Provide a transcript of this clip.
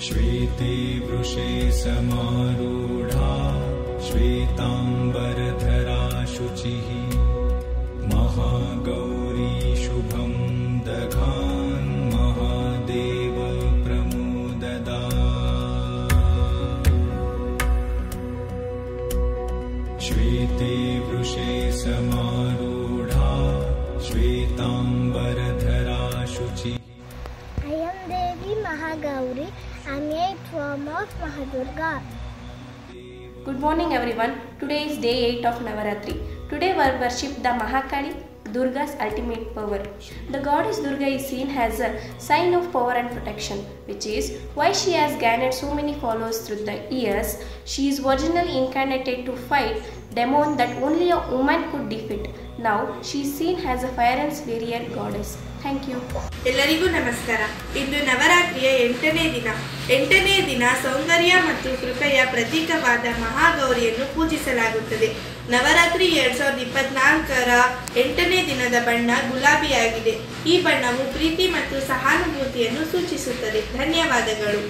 श्वेते वृषे समारूढा श्वेतांबरधरा शुचिः महागौरी शुभं दधान् महादेव प्रमुददा। श्वेते वृषे समारूढा श्वेतांबरधरा शुचिः। I am Devi Mahagauri. I am a form of Mahadurga. Good morning everyone. Today is day 8 of Navaratri. Today we worship the Mahakali, Durga's ultimate power. The goddess Durga is seen as a sign of power and protection, which is why she has garnered so many followers through the years. She is originally incarnated to fight demon that only a woman could defeat. Now she is seen as a fire and warrior goddess. Thank you. ಎಲ್ಲರಿಗೂ ನಮಸ್ಕಾರ. ಇಂದು ನವರಾತ್ರಿಯ 8ನೇ ದಿನ ಸೌಂದರ್ಯ ಮತ್ತು ಕೃಪೆಯ ಪ್ರತೀಕವಾದ ಮಹಾಗೌರಿಯನ್ನು ಪೂಜಿಸಲಾಗುತ್ತದೆ. ನವರಾತ್ರಿ 2024ರ 8ನೇ ದಿನದ ಬಣ್ಣ ಗುಲಾಬಿಯಾಗಿದೆ. ಈ ಬಣ್ಣವು ಪ್ರೀತಿ ಮತ್ತು ಸಹಾನುಭೂತಿಯನ್ನು ಸೂಚಿಸುತ್ತದೆ. ಧನ್ಯವಾದಗಳು.